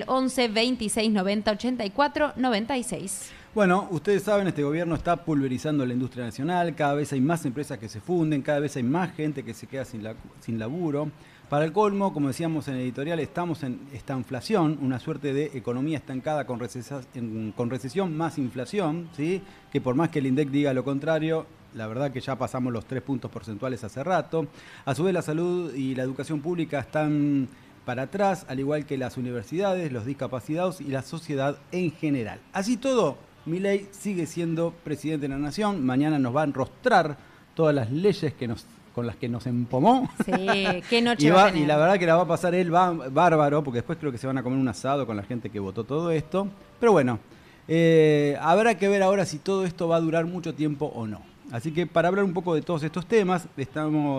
11 26 90 84 96. Bueno, ustedes saben, este gobierno está pulverizando la industria nacional, cada vez hay más empresas que se funden, cada vez hay más gente que se queda sin laburo. Para el colmo, como decíamos en el editorial, estamos en estanflación, una suerte de economía estancada con recesión más inflación, ¿sí? Que por más que el INDEC diga lo contrario, la verdad que ya pasamos los 3 puntos porcentuales hace rato. A su vez, la salud y la educación pública están para atrás, al igual que las universidades, los discapacitados y la sociedad en general. Así todo, Milei sigue siendo presidente de la nación, mañana nos va a enrostrar todas las leyes con las que nos empomó. Sí, qué noche y va a tener. Y la verdad que la va a pasar él bárbaro, porque después creo que se van a comer un asado con la gente que votó todo esto. Pero bueno, habrá que ver ahora si todo esto va a durar mucho tiempo o no. Así que para hablar un poco de todos estos temas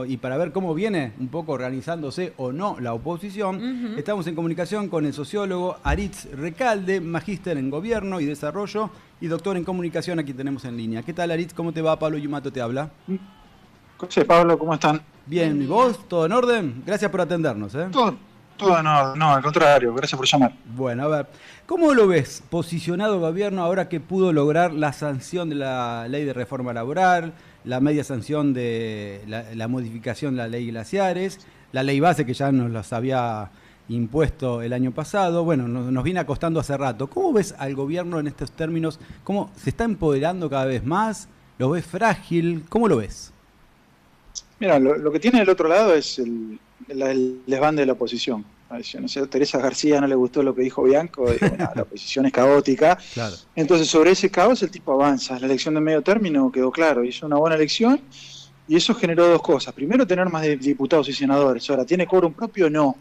y para ver cómo viene un poco organizándose o no la oposición, estamos en comunicación con el sociólogo Aritz Recalde, magíster en Gobierno y Desarrollo y doctor en Comunicación, aquí tenemos en línea. ¿Qué tal, Aritz? ¿Cómo te va? Pablo Yumato te habla. José, Pablo, ¿cómo están? Bien, ¿y vos? ¿Todo en orden? Gracias por atendernos. Todo en orden, no, al contrario, gracias por llamar. Bueno, a ver, ¿cómo lo ves posicionado el gobierno ahora que pudo lograr la sanción de la ley de reforma laboral, la media sanción de la modificación de la ley glaciares, la ley base que ya nos las había impuesto el año pasado? Bueno, nos viene acostando hace rato. ¿Cómo ves al gobierno en estos términos? ¿Cómo se está empoderando cada vez más? ¿Lo ves frágil? ¿Cómo lo ves? Mira, lo que tiene del otro lado es el desbande de la oposición. No sé, a Teresa García no le gustó lo que dijo Bianco, la oposición es caótica. Claro. Entonces, sobre ese caos el tipo avanza. La elección de medio término quedó claro, hizo una buena elección y eso generó dos cosas. Primero, tener más de diputados y senadores. Ahora, ¿tiene quórum propio? No.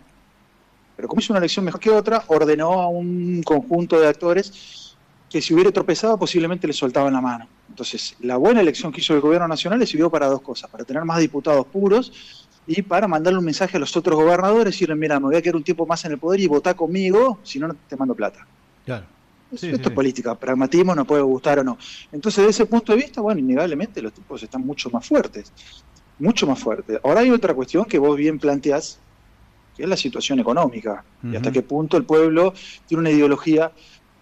Pero como hizo una elección mejor que otra, ordenó a un conjunto de actores que si hubiera tropezado posiblemente le soltaban la mano. Entonces, la buena elección que hizo el gobierno nacional le sirvió para dos cosas, para tener más diputados puros y para mandarle un mensaje a los otros gobernadores y decirle, mira, me voy a quedar un tiempo más en el poder y votá conmigo, si no, no te mando plata. Claro. Esto es política, pragmatismo, nos puede gustar o no. Entonces, desde ese punto de vista, bueno, innegablemente los tipos están mucho más fuertes. Mucho más fuertes. Ahora hay otra cuestión que vos bien planteás, que es la situación económica. Y hasta qué punto el pueblo tiene una ideología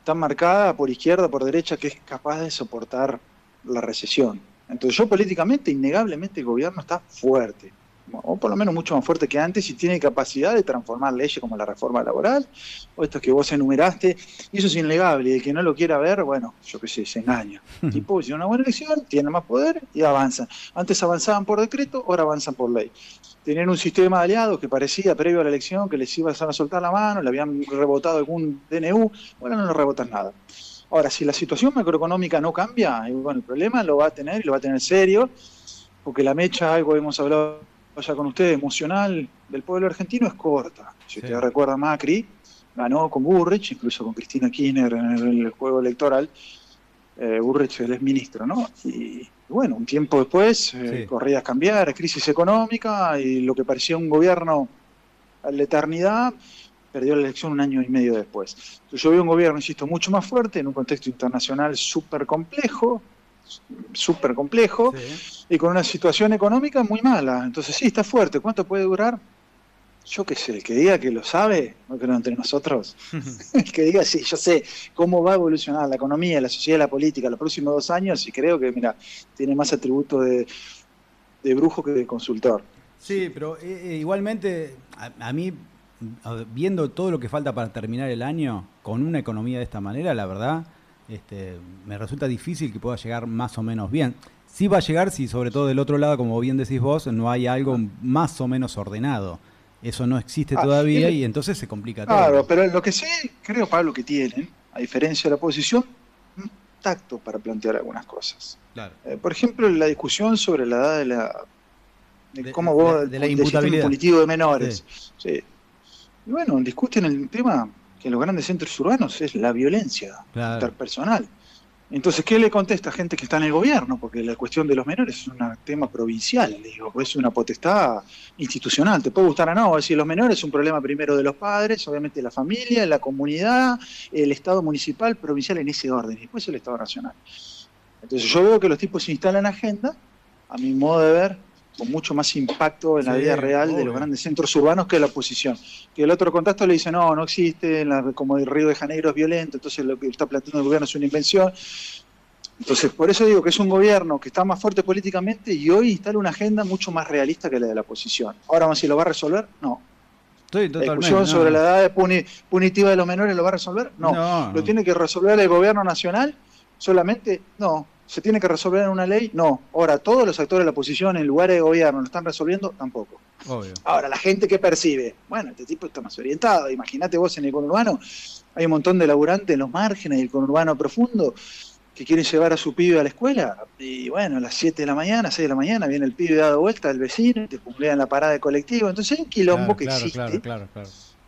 tan marcada por izquierda, por derecha, que es capaz de soportar la recesión. Entonces yo políticamente, innegablemente, el gobierno está fuerte, o por lo menos mucho más fuerte que antes, y tiene capacidad de transformar leyes como la reforma laboral, o estos que vos enumeraste, y eso es innegable, y el que no lo quiera ver, bueno, yo qué sé, se engaña. Tipo, hicieron una buena elección, tienen más poder y avanzan. Antes avanzaban por decreto, ahora avanzan por ley. Tenían un sistema de aliados que parecía, previo a la elección, que les iban a soltar la mano, le habían rebotado algún DNU, ahora no le rebotan nada. Ahora, si la situación macroeconómica no cambia, bueno, el problema lo va a tener y lo va a tener serio, porque la mecha, algo hemos hablado ya con ustedes, emocional del pueblo argentino es corta. Si usted recuerda, Macri ganó con Burrich, incluso con Cristina Kirchner en el juego electoral. Burrich, él es ministro, ¿no? Y bueno, un tiempo después, corridas cambiar, crisis económica, y lo que parecía un gobierno a la eternidad, perdió la elección un año y medio después. Entonces yo veo un gobierno, insisto, mucho más fuerte, en un contexto internacional súper complejo, y con una situación económica muy mala. Entonces sí, está fuerte. ¿Cuánto puede durar? Yo qué sé, el que diga que lo sabe, no creo entre nosotros, el que diga, sí, yo sé cómo va a evolucionar la economía, la sociedad, la política los próximos 2 años, y creo que, mira, tiene más atributos de brujo que de consultor. Sí, pero igualmente, a mí, viendo todo lo que falta para terminar el año, con una economía de esta manera, la verdad, me resulta difícil que pueda llegar más o menos bien. Sí va a llegar si, sobre todo del otro lado, como bien decís vos, no hay algo más o menos ordenado. Eso no existe todavía y entonces se complica todo. Claro, pero lo que sí creo, Pablo, que tienen, a diferencia de la oposición, un tacto para plantear algunas cosas. Claro. Por ejemplo, la discusión sobre la edad de cómo vos de la imputabilidad punitivo de menores. Sí. Y bueno, discuten el tema que en los grandes centros urbanos es la violencia interpersonal. Entonces, ¿qué le contesta a gente que está en el gobierno? Porque la cuestión de los menores es un tema provincial, digo, es una potestad institucional. Te puede gustar o no, es decir, los menores es un problema primero de los padres, obviamente de la familia, la comunidad, el Estado municipal, provincial en ese orden, y después el Estado nacional. Entonces yo veo que los tipos se instalan agenda, a mi modo de ver, con mucho más impacto en la Sí, vida real de obvio. los grandes centros urbanos que la oposición. Que el otro contacto le dice, no existe, como el Río de Janeiro es violento, entonces lo que está planteando el gobierno es una invención. Entonces, por eso digo que es un gobierno que está más fuerte políticamente y hoy instala una agenda mucho más realista que la de la oposición. Ahora, ¿si lo va a resolver? No. Estoy ¿La totalmente. discusión sobre la edad punitiva de los menores lo va a resolver? No. No, ¿Lo no. tiene que resolver el gobierno nacional solamente? No. ¿Se tiene que resolver en una ley? No. Ahora, ¿todos los actores de la oposición en lugares de gobierno lo están resolviendo? Tampoco. Obvio. Ahora, la gente que percibe, bueno, este tipo está más orientado. Imagínate vos en el conurbano, hay un montón de laburantes en los márgenes del conurbano profundo que quieren llevar a su pibe a la escuela, y bueno, a las 7 de la mañana, 6 de la mañana, viene el pibe dado vuelta del vecino y te pumblean la parada de colectivo. Entonces hay un quilombo que existe Claro.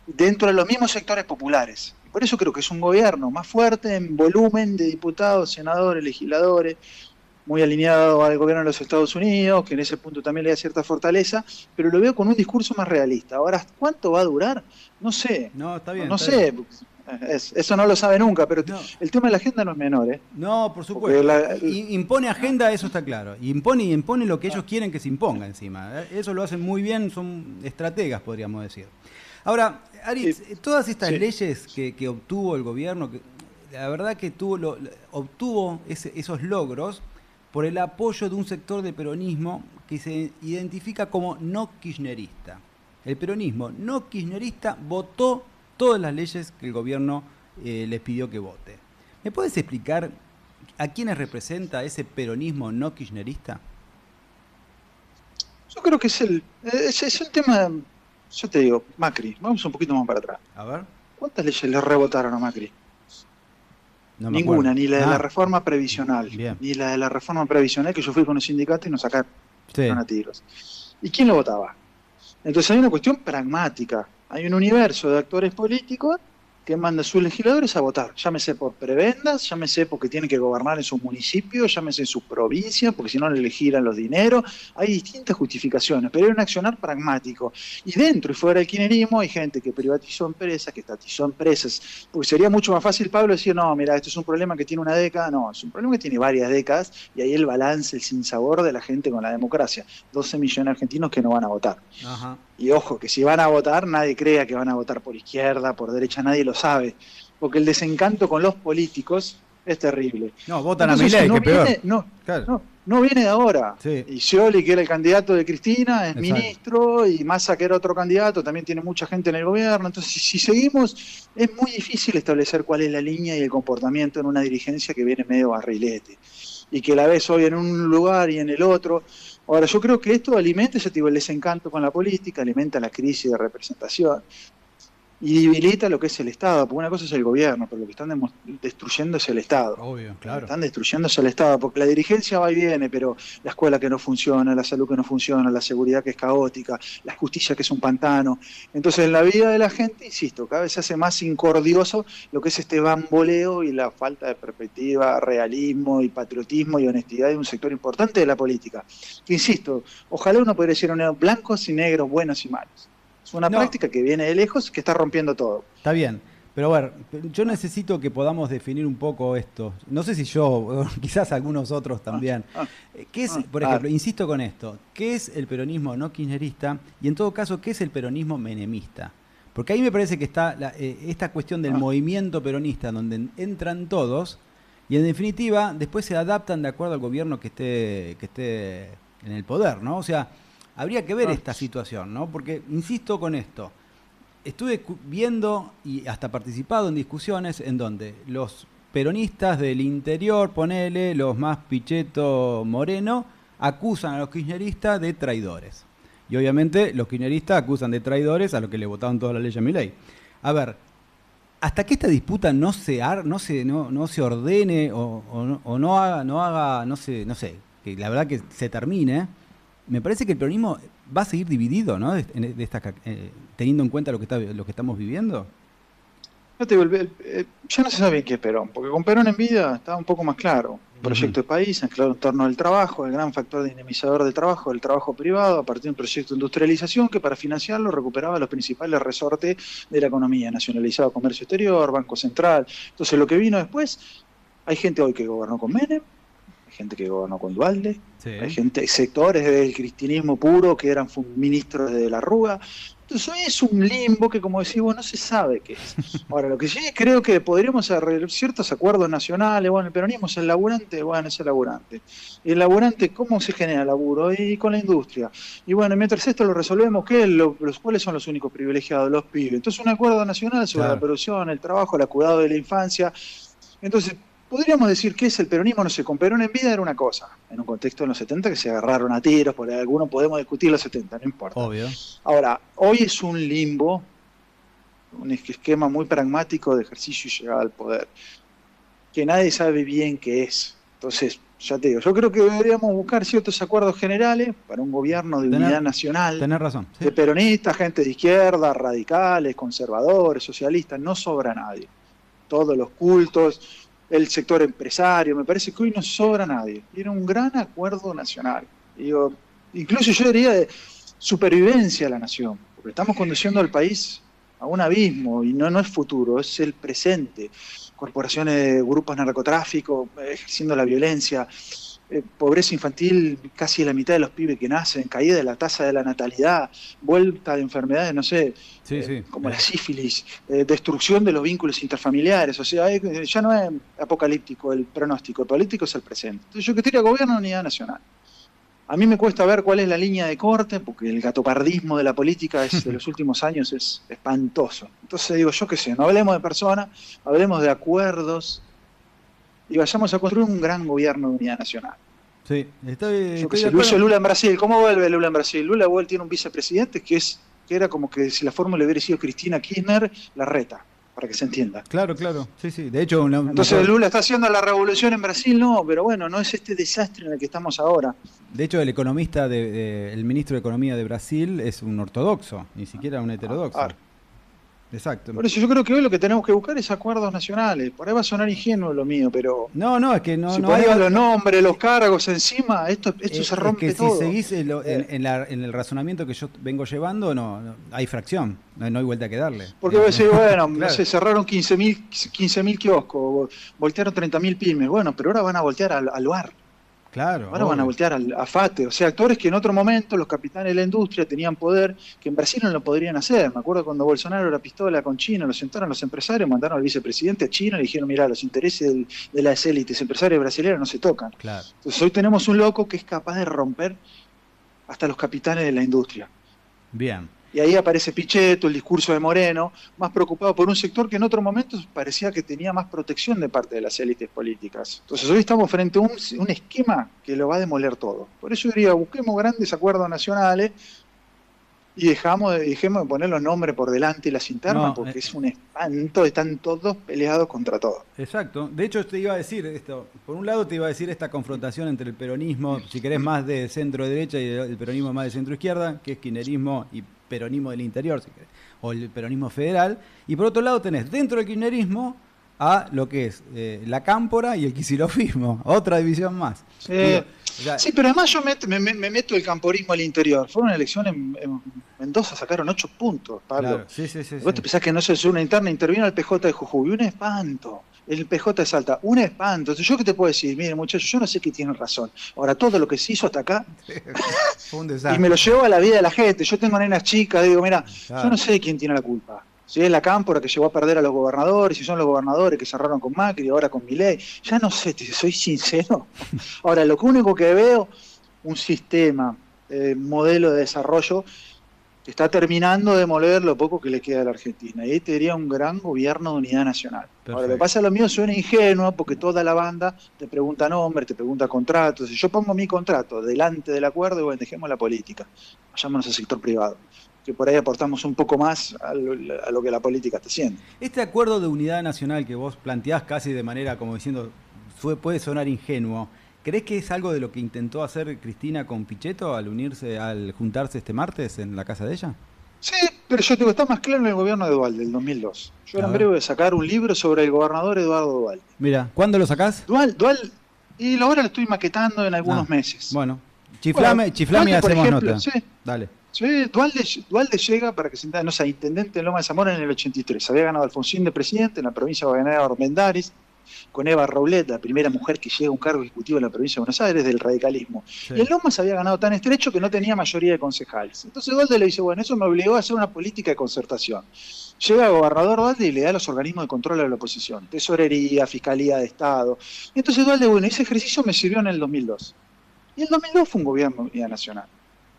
dentro de los mismos sectores populares. Por eso creo que es un gobierno más fuerte en volumen de diputados, senadores, legisladores, muy alineado al gobierno de los Estados Unidos, que en ese punto también le da cierta fortaleza, pero lo veo con un discurso más realista. Ahora, ¿cuánto va a durar? No sé. No, está bien. No está sé. bien. Eso no lo sabe nunca, pero No. el tema de la agenda no es menor, ¿eh? No, por supuesto. Porque Impone agenda, eso está claro. Y impone lo que ellos quieren que se imponga encima. Eso lo hacen muy bien, son estrategas, podríamos decir. Ahora, Aritz, todas estas leyes que obtuvo el gobierno, la verdad que obtuvo esos logros por el apoyo de un sector de peronismo que se identifica como no kirchnerista. El peronismo no kirchnerista votó todas las leyes que el gobierno les pidió que vote. ¿Me puedes explicar a quiénes representa ese peronismo no kirchnerista? Yo creo que es el tema, yo te digo, Macri, vamos un poquito más para atrás. A ver. ¿Cuántas leyes le rebotaron a Macri? No me Ninguna, acuerdo. ni la de la reforma previsional, Bien. ni la de la reforma previsional que yo fui con los sindicatos y nos sacaron Sí. a tiros. ¿Y quién lo votaba? Entonces hay una cuestión pragmática. Hay un universo de actores políticos que manda a sus legisladores a votar. Llámese por prebendas, llámese porque tienen que gobernar en sus municipios, llámese en sus provincias, porque si no le giran los dineros. Hay distintas justificaciones, pero hay un accionar pragmático. Y dentro y fuera del kirchnerismo hay gente que privatizó empresas, que estatizó empresas. Porque sería mucho más fácil, Pablo, decir, no, mira, esto es un problema que tiene una década. No, es un problema que tiene varias décadas, y ahí el balance, el sinsabor de la gente con la democracia. 12 millones de argentinos que no van a votar. Ajá. Y ojo, que si van a votar, nadie crea que van a votar por izquierda, por derecha, nadie lo sabe. Porque el desencanto con los políticos es terrible. No, votan Entonces, a Milei, que peor. Claro. No viene de ahora. Sí. Y Scioli, que era el candidato de Cristina, es Exacto. ministro, y Massa, que era otro candidato, también tiene mucha gente en el gobierno. Entonces, si seguimos, es muy difícil establecer cuál es la línea y el comportamiento en una dirigencia que viene medio barrilete. Y que la ves hoy en un lugar y en el otro. Ahora, yo creo que esto alimenta el desencanto con la política, alimenta la crisis de representación y debilita lo que es el Estado, porque una cosa es el gobierno, pero lo que están destruyendo es el Estado. Obvio, claro. Están destruyendo el Estado, porque la dirigencia va y viene, pero la escuela que no funciona, la salud que no funciona, la seguridad que es caótica, la justicia que es un pantano. Entonces, en la vida de la gente, insisto, cada vez se hace más incordioso lo que es este bamboleo y la falta de perspectiva, realismo y patriotismo y honestidad de un sector importante de la política. Que, insisto, ojalá uno pudiera decir blancos y negros, buenos y malos. Es una práctica que viene de lejos, que está rompiendo todo. Está bien, pero a ver, yo necesito que podamos definir un poco esto. No sé si yo, quizás algunos otros también. ¿Qué es, por ejemplo, insisto con esto, qué es el peronismo no kirchnerista? Y en todo caso, ¿qué es el peronismo menemista? Porque ahí me parece que está esta cuestión del movimiento peronista, donde entran todos y en definitiva después se adaptan de acuerdo al gobierno que esté en el poder, ¿no? O sea, habría que ver esta situación, ¿no? Porque, insisto con esto, estuve viendo y hasta participado en discusiones en donde los peronistas del interior, ponele, los más Pichetto Moreno, acusan a los kirchneristas de traidores. Y obviamente los kirchneristas acusan de traidores a los que le votaron toda la ley a Milei. A ver, hasta que esta disputa no se ordene o no sé, que la verdad que se termine, me parece que el peronismo va a seguir dividido, ¿no? Teniendo en cuenta lo que estamos viviendo. Ya no se sabe bien qué es Perón, porque con Perón en vida estaba un poco más claro. Proyecto de país, anclado en torno al trabajo, el gran factor dinamizador del trabajo privado, a partir de un proyecto de industrialización que para financiarlo recuperaba los principales resortes de la economía, nacionalizado comercio exterior, Banco Central. Entonces lo que vino después, hay gente hoy que gobernó con Menem, hay gente que gobernó con Dualde, Sí. hay sectores del cristianismo puro que eran ministros de la Rúa. Entonces hoy es un limbo que, como decís vos, no se sabe qué es. Ahora, lo que sí creo que podríamos arreglar ciertos acuerdos nacionales. Bueno, el peronismo es el laburante, bueno, es el laburante. Y el laburante, ¿cómo se genera laburo? Y con la industria. Y bueno, mientras esto lo resolvemos, ¿cuáles son los únicos privilegiados? Los pibes. Entonces un acuerdo nacional sobre la producción, el trabajo, el cuidado de la infancia. Entonces, podríamos decir que es el peronismo, no sé, con Perón en vida era una cosa, en un contexto de los 70 que se agarraron a tiros, por algunos podemos discutir los 70, no importa. Obvio. Ahora, hoy es un limbo, un esquema muy pragmático de ejercicio y llegada al poder, que nadie sabe bien qué es. Entonces, ya te digo, yo creo que deberíamos buscar ciertos acuerdos generales para un gobierno de unidad nacional. Tenés razón. Sí. De peronistas, gente de izquierda, radicales, conservadores, socialistas, no sobra nadie. Todos los cultos, el sector empresario, me parece que hoy no sobra nadie. Era un gran acuerdo nacional. Digo, incluso yo diría de supervivencia de la nación, porque estamos conduciendo al país a un abismo y no es futuro, es el presente. Corporaciones, grupos narcotráficos, ejerciendo la violencia, pobreza infantil, casi la mitad de los pibes que nacen, caída de la tasa de la natalidad, vuelta de enfermedades, no sé, como la sífilis, destrucción de los vínculos interfamiliares. O sea, ya no es apocalíptico el pronóstico, el político es el presente. Entonces yo que tiro gobierno de unidad nacional. A mí me cuesta ver cuál es la línea de corte, porque el gatopardismo de la política de los últimos años es espantoso. Entonces digo, yo qué sé, no hablemos de personas, hablemos de acuerdos, y vayamos a construir un gran gobierno de unidad nacional. Sí, estoy Lo hizo Lula en Brasil. ¿Cómo vuelve Lula en Brasil? Lula tiene un vicepresidente que era como que si la fórmula hubiera sido Cristina Kirchner, la reta, para que se entienda. Claro. Sí. De hecho, entonces Lula está haciendo la revolución en Brasil, no, pero bueno, no es este desastre en el que estamos ahora. De hecho, el economista, el ministro de Economía de Brasil es un ortodoxo, ni siquiera un heterodoxo. Exacto. Por eso yo creo que hoy lo que tenemos que buscar es acuerdos nacionales. Por ahí va a sonar ingenuo lo mío, pero... No, es que no... Si no ponemos hay... los nombres, los cargos encima, esto se rompe todo. Si seguís en el razonamiento que yo vengo llevando, no hay fracción, no hay vuelta que darle. Porque vos decís, bueno, claro. Se cerraron 15.000 kioscos, voltearon 30.000 pymes, bueno, pero ahora van a voltear al bar. Claro. Ahora van a voltear a FATE, o sea, actores que en otro momento los capitanes de la industria tenían poder, que en Brasil no lo podrían hacer. Me acuerdo cuando Bolsonaro la pistola con China, lo sentaron los empresarios, mandaron al vicepresidente a China y le dijeron, mirá, los intereses de las élites empresarios brasileños no se tocan. Claro. Entonces hoy tenemos un loco que es capaz de romper hasta los capitanes de la industria. Bien. Y ahí aparece Pichetto, el discurso de Moreno, más preocupado por un sector que en otro momento parecía que tenía más protección de parte de las élites políticas. Entonces hoy estamos frente a un esquema que lo va a demoler todo. Por eso yo diría, busquemos grandes acuerdos nacionales y dejemos de poner los nombres por delante y las internas, porque es un espanto, están todos peleados contra todo. Exacto. De hecho, te iba a decir esto. Por un lado te iba a decir esta confrontación entre el peronismo, si querés más de centro-derecha, y el peronismo más de centro-izquierda, que es kirchnerismo y peronismo del interior, si querés, o el peronismo federal. Y por otro lado tenés dentro del kirchnerismo a lo que es la cámpora y el kicilofismo, otra división más. Sí, sí, pero además yo me meto el camporismo al interior. Fue una elección en Mendoza, sacaron 8 puntos, Pablo. Claro, sí. Vos te pensás que no es una interna, intervino el PJ de Jujuy, un espanto. El PJ de Salta, un espanto. Entonces, ¿yo qué te puedo decir? Mire, muchachos, yo no sé qué tienen razón. Ahora, todo lo que se hizo hasta acá, fue un desastre. Y me lo llevo a la vida de la gente. Yo tengo nenas chicas, digo, mira, claro, yo no sé quién tiene la culpa. Si es la cámpora que llegó a perder a los gobernadores, si son los gobernadores que cerraron con Macri y ahora con Milei, ya no sé, soy sincero. Ahora, lo único que veo, un sistema, modelo de desarrollo que está terminando de demoler lo poco que le queda a la Argentina. Y ahí te diría un gran gobierno de unidad nacional. Perfecto. Ahora, lo que pasa, lo mío suena ingenuo porque toda la banda te pregunta nombres, te pregunta contratos. Si yo pongo mi contrato delante del acuerdo, bueno, dejemos la política, vayámonos al sector privado, que por ahí aportamos un poco más a lo que la política está haciendo. Este acuerdo de unidad nacional que vos planteás casi de manera como diciendo, puede sonar ingenuo, ¿crees que es algo de lo que intentó hacer Cristina con Pichetto al juntarse este martes en la casa de ella? Sí, pero yo te digo, está más claro en el gobierno de Dualde, del 2002. Yo en breve voy a sacar un libro sobre el gobernador Eduardo Dualde. Mira, ¿cuándo lo sacás? Dualde, y ahora lo estoy maquetando en algunos meses. Bueno, chiflame y hacemos ejemplo, nota. Sí. Dale. Sí, Dualde llega, para que se entienda, intendente de Loma de Zamora en el 83. Había ganado Alfonsín de presidente en la provincia de Gobernador Armendáriz. con Eva Roblet, la primera mujer que llega a un cargo ejecutivo en la provincia de Buenos Aires, del radicalismo. Sí. Y el Lomas había ganado tan estrecho que no tenía mayoría de concejales. Entonces Dualde le dice, bueno, eso me obligó a hacer una política de concertación. Llega el gobernador Dualde y le da los organismos de control a la oposición, tesorería, fiscalía de Estado. Entonces Dualde, bueno, ese ejercicio me sirvió en el 2002. Y el 2002 fue un gobierno de unidad nacional.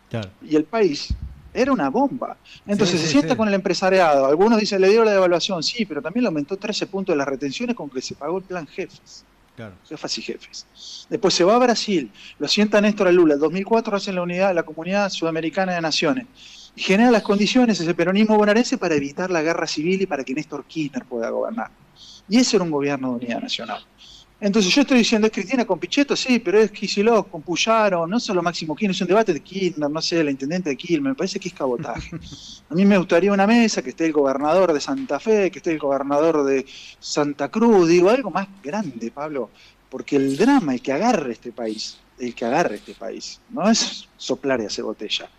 Claro. Y el país era una bomba. Entonces Sí, se sí, sienta sí. con el empresariado. Algunos dicen, le dio la devaluación, sí, pero también le aumentó 13 puntos de las retenciones con que se pagó el plan jefes. Claro. Jefas y jefes. Después se va a Brasil, lo sienta Néstor Lula. En 2004 hacen la Comunidad Sudamericana de Naciones. Y genera las condiciones, ese peronismo bonaerense, para evitar la guerra civil y para que Néstor Kirchner pueda gobernar. Y ese era un gobierno de unidad nacional. Entonces yo estoy diciendo, ¿es Cristina con Pichetto? Sí, pero es Kicillof con Puyaro, no solo Máximo Kirchner, es un debate de Kirchner, no sé, la intendente de Quilmes, me parece que es cabotaje. A mí me gustaría una mesa que esté el gobernador de Santa Fe, que esté el gobernador de Santa Cruz, digo, algo más grande, Pablo, porque el drama, el que agarre este país, no es soplar y hacer botella.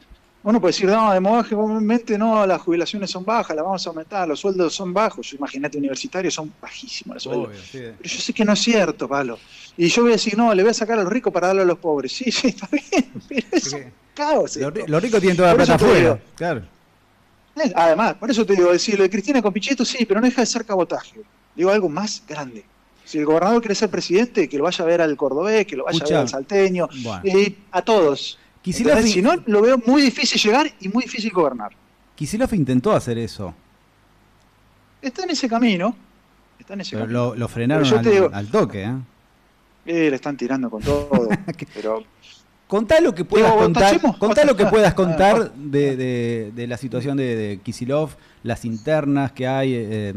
Uno puede decir, no, demográficamente no, las jubilaciones son bajas, las vamos a aumentar, los sueldos son bajos. Yo, imagínate, universitarios son bajísimos los sueldos. Obvio, sí. Pero yo sé que no es cierto, Pablo. Y yo voy a decir, no, le voy a sacar a los ricos para darle a los pobres. Sí, está bien, pero es un caos. Los ricos tienen toda la Por plata eso te afuera. digo. Claro. Además, por eso te digo, decir lo de Cristina con Pichetto, sí, pero no deja de ser cabotaje. Digo, algo más grande. Si el gobernador quiere ser presidente, que lo vaya a ver al cordobés, que lo vaya a ver al salteño, Bueno. a todos. Kicillof, Si no, lo veo muy difícil llegar y muy difícil gobernar. Kicillof intentó hacer eso, Está en ese camino. pero lo frenaron Pero yo te digo, al toque. le están tirando con todo. Pero Contá lo que puedas contar, tachemos. contá lo que puedas contar de la situación de Kicillof, las internas que hay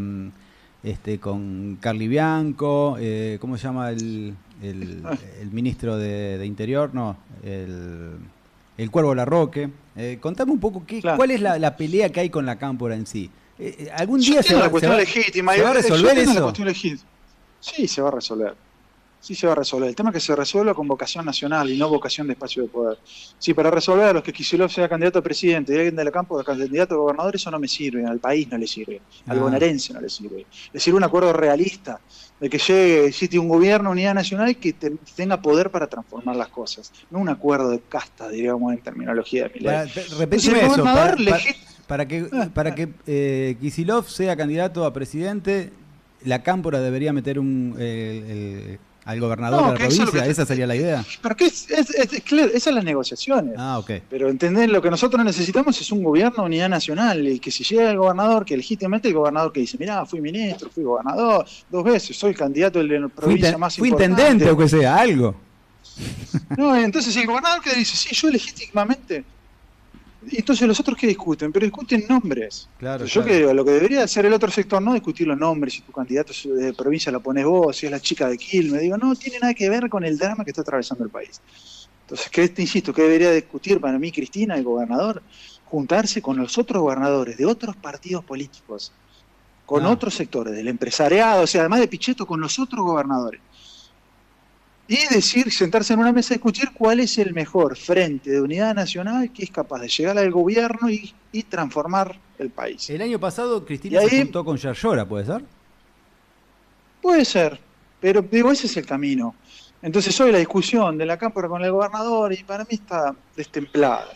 con Carly Bianco, ¿cómo se llama el ministro de Interior? No, el Cuervo Larroque. Contame un poco Claro. cuál es la pelea que hay con la cámpora en sí. ¿Algún yo día se entiendo va, la cuestión se va- legítima. se va a Yo resolver entiendo la eso? cuestión legítima. Sí, se va a resolver. Sí, se va a resolver. El tema es que se resuelva con vocación nacional y no vocación de espacio de poder. Sí, para resolver a los que Kicillof sea candidato a presidente y alguien de la campo de candidato a gobernador, eso no me sirve, al país no le sirve, al bonaerense no le sirve. Le sirve un acuerdo realista, de que llegue, existe un gobierno, unidad nacional y que tenga poder para transformar las cosas. No un acuerdo de casta, diríamos, en terminología de Milei. Repetime el eso. gobernador Para que Kicillof sea candidato a presidente, la cámpora debería meter al gobernador de la que eso es lo provincia. que- ¿Esa sería la idea? Pero que es claro, esas son las negociaciones. Ah, ok. Pero entender, lo que nosotros necesitamos es un gobierno de unidad nacional, y que si llega el gobernador, que legítimamente el gobernador que dice, mirá, fui ministro, fui gobernador 2 veces, soy candidato de la provincia más Fui importante. intendente o que sea, algo. No, entonces el gobernador que dice, sí, yo legítimamente. Y entonces los otros que discuten, pero discuten nombres. Claro, Yo claro. que digo, lo que debería hacer el otro sector, no discutir los nombres, si tu candidato de provincia lo pones vos, si es la chica de Quilmes, digo, no tiene nada que ver con el drama que está atravesando el país. Entonces, ¿qué te insisto? ¿Qué debería discutir para mí Cristina, el gobernador? Juntarse con los otros gobernadores de otros partidos políticos, con otros sectores, del empresariado, o sea, además de Pichetto, con los otros gobernadores. Y sentarse en una mesa a discutir cuál es el mejor frente de unidad nacional que es capaz de llegar al gobierno y transformar el país. El año pasado Cristina Y se ahí- juntó con Yarlora, ¿puede ser? Puede ser, pero digo, ese es el camino. Entonces hoy la discusión de la Cámpora con el gobernador, y para mí está destemplada.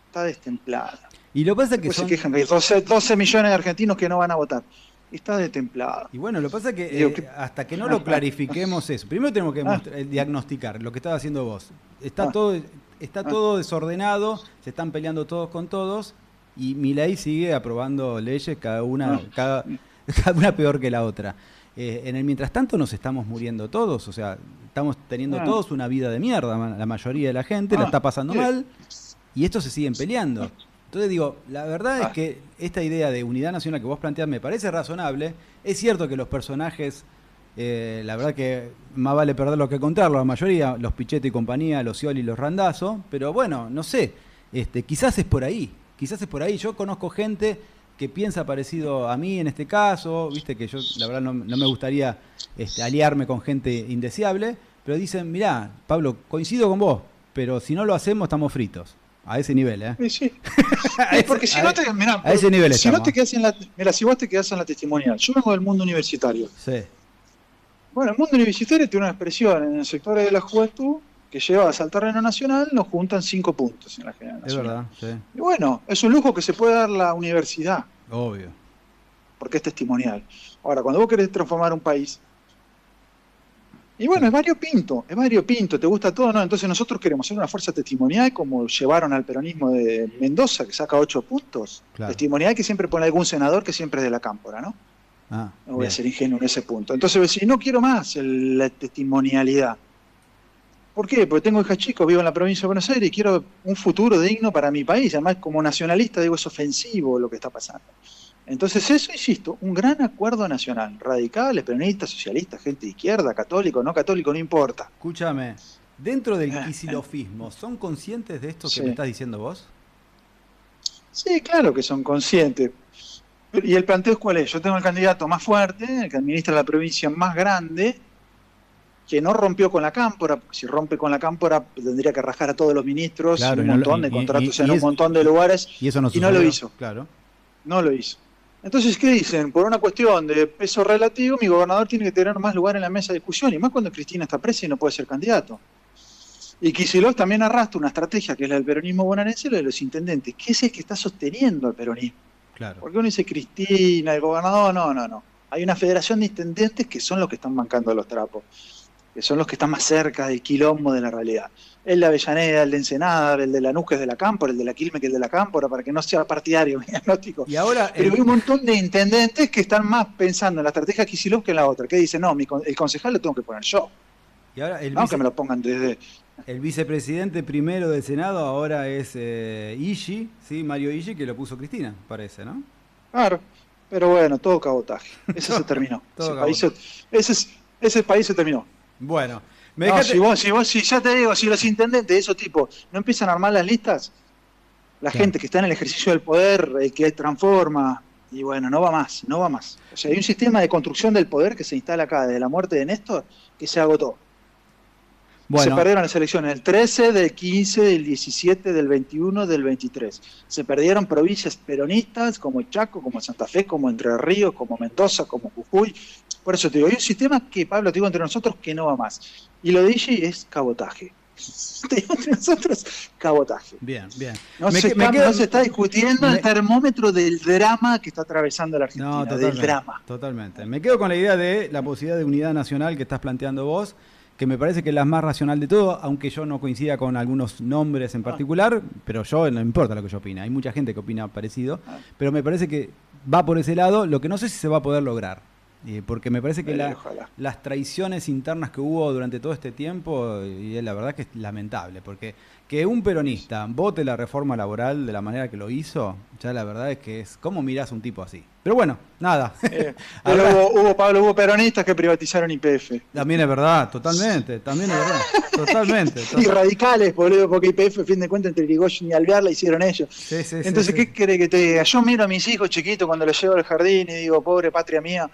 Está destemplada. Y lo que pasa es que Después son... se quejan que hay 12 millones de argentinos que no van a votar. Está destemplada. Y bueno, lo que pasa es que Digo, que- hasta que no lo clarifiquemos eso, primero tenemos que diagnosticar lo que estaba haciendo vos. Está todo desordenado, se están peleando todos con todos, y Milei sigue aprobando leyes, cada una peor que la otra. En el mientras tanto nos estamos muriendo todos, o sea, estamos teniendo todos una vida de mierda, la mayoría de la gente la está pasando mal, y estos se siguen peleando. Entonces digo, la verdad es que esta idea de unidad nacional que vos planteás me parece razonable. Es cierto que los personajes, la verdad que más vale perderlo que contarlo, la mayoría, los Pichetto y compañía, los Scioli y los Randazzo, pero bueno, no sé, quizás es por ahí, Yo conozco gente que piensa parecido a mí en este caso, viste que yo la verdad no me gustaría aliarme con gente indeseable, pero dicen, mirá, Pablo, coincido con vos, pero si no lo hacemos estamos fritos. A ese nivel, ¿eh? Sí. Porque si no te, mirá, a ese nivel si no estamos. te quedas si vos te quedás en la testimonial, yo vengo del mundo universitario. Sí. Bueno, el mundo universitario tiene una expresión en el sector de la juventud que llevas al terreno nacional, nos juntan 5 puntos en la general Es nacional. verdad, sí. Y bueno, es un lujo que se puede dar la universidad, Obvio. porque es testimonial. Ahora, cuando vos querés transformar un país, y bueno, es variopinto, ¿te gusta todo? No, entonces nosotros queremos ser una fuerza testimonial como llevaron al peronismo de Mendoza, que saca 8 puntos. Claro. Testimonial que siempre pone algún senador que siempre es de la cámpora, ¿no? Ah, No voy bien. a ser ingenuo en ese punto. Entonces vos decís, no quiero más la testimonialidad. ¿Por qué? Porque tengo hijas chicos, vivo en la provincia de Buenos Aires y quiero un futuro digno para mi país. Además, como nacionalista, digo, es ofensivo lo que está pasando. Entonces eso, insisto, un gran acuerdo nacional. Radicales, peronistas, socialistas, gente de izquierda, católico, no importa. Escúchame, dentro del quisilofismo, ¿son conscientes de esto que Sí. me estás diciendo vos? Sí, claro que son conscientes. ¿Y el planteo cuál es? Yo tengo el candidato más fuerte, el que administra la provincia más grande, que no rompió con la cámpora, porque si rompe con la cámpora tendría que rajar a todos los ministros, Claro, un y no lo- montón de y- contratos y en un montón de lugares, Y eso no y no lo sucedió. hizo. Claro. No lo hizo. Entonces, ¿qué dicen? Por una cuestión de peso relativo, mi gobernador tiene que tener más lugar en la mesa de discusión, y más cuando Cristina está presa y no puede ser candidato. Y Kicillof también arrastra una estrategia que es la del peronismo bonaerense, lo de los intendentes, que es el que está sosteniendo al peronismo. Claro. Porque uno dice Cristina, el gobernador, no. Hay una federación de intendentes que son los que están bancando los trapos, que son los que están más cerca del quilombo de la realidad. El de Avellaneda, el de Ensenada, el de Lanús, que es de la Cámpora, el de la Quilmes, que es de la Cámpora, para que no sea partidario, mi diagnóstico. Y ahora, Pero hay un montón de intendentes que están más pensando en la estrategia de Kicillof que en la otra, que dicen, no, el concejal lo tengo que poner yo, y ahora no que me lo pongan desde... el vicepresidente primero del Senado ahora es Igi, ¿sí? Mario Igi, que lo puso Cristina, parece, ¿no? Claro, pero bueno, todo cabotaje. Ese se terminó. Todo Ese país se terminó. Bueno, me No, dejaste... si ya te digo, si los intendentes de esos tipos no empiezan a armar las listas, la Claro. gente que está en el ejercicio del poder, el que transforma, y bueno, no va más. O sea, hay un sistema de construcción del poder que se instala acá desde la muerte de Néstor que se agotó. Se Bueno, perdieron las elecciones del 13, del 15, del 17, del 21, del 23. Se perdieron provincias peronistas como Chaco, como Santa Fe, como Entre Ríos, como Mendoza, como Jujuy. Por eso te digo, hay un sistema que, Pablo, te digo entre nosotros, que no va más. Y lo de Igi es cabotaje. Te digo entre nosotros, cabotaje. bien. No, Me se, que- me está, quedo- no se está discutiendo me- el termómetro del drama que está atravesando la Argentina, No, del totalmente, drama. totalmente. Me quedo con la idea de la posibilidad de unidad nacional que estás planteando vos, que me parece que es la más racional de todo, aunque yo no coincida con algunos nombres en particular, pero yo no importa lo que yo opine. Hay mucha gente que opina parecido, pero me parece que va por ese lado, lo que no sé si se va a poder lograr. Porque me parece que Ojalá. las traiciones internas que hubo durante todo este tiempo, y la verdad que es lamentable, porque que un peronista vote la reforma laboral de la manera que lo hizo, ya la verdad es que es, ¿cómo mirás a un tipo así? Pero bueno, nada. Pero Ahora- hubo peronistas que privatizaron YPF. También es verdad, totalmente, también es verdad, totalmente. Y radicales, boludo, porque YPF, a fin de cuentas, entre Irigoyen y Alvear la hicieron ellos. Sí, sí, sí, Entonces, sí. ¿qué querés que te diga? Yo miro a mis hijos chiquitos cuando los llevo al jardín y digo, pobre patria mía,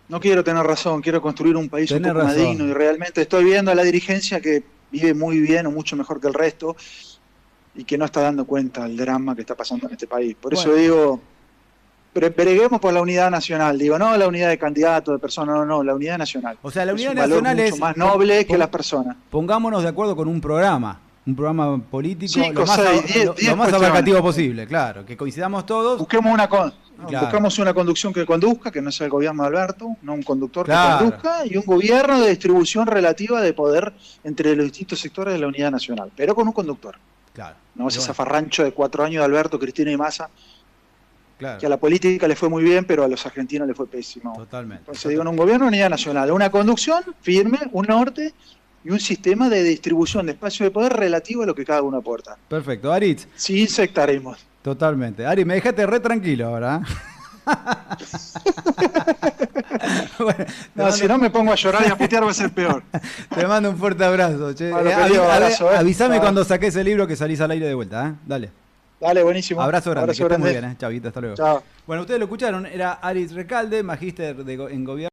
no quiero tener razón, quiero construir un país Tenés un poco más razón. digno y realmente estoy viendo a la dirigencia que vive muy bien o mucho mejor que el resto y que no está dando cuenta del drama que está pasando en este país. Por eso Bueno. digo, breguemos por la unidad nacional. Digo, no la unidad de candidatos, de personas, no, la unidad nacional. O sea, la unidad es un valor nacional mucho es más noble que pon- las personas. Pongámonos de acuerdo con un programa político 5, lo más, 6, 10 lo más cuestiones. abarcativo posible, claro, que coincidamos todos. Busquemos Claro. buscamos una conducción que conduzca, que no sea el gobierno de Alberto, no un conductor Claro. que conduzca, y un gobierno de distribución relativa de poder entre los distintos sectores de la unidad nacional, pero con un conductor. Claro. No ese Bueno, zafarrancho de 4 años de Alberto, Cristina y Massa, claro. que a la política le fue muy bien, pero a los argentinos le fue pésimo. Totalmente. Entonces digo, en un gobierno de unidad nacional, una conducción firme, un norte y un sistema de distribución de espacio de poder relativo a lo que cada uno aporta, Perfecto. Aritz, sin sectarismo. totalmente. Ari, me dejaste re tranquilo ahora. Bueno, No, si no me pongo a llorar y a putear va a ser peor. te mando un fuerte abrazo. Che. Bueno, querido, abrazo, Avísame Chao. cuando saques el libro que salís al aire de vuelta. Dale. Dale, buenísimo. Abrazo grande. Que estés muy grande. bien. Chavito, hasta luego. Chao. Bueno, ustedes lo escucharon. Era Aritz Recalde, magíster en gobierno.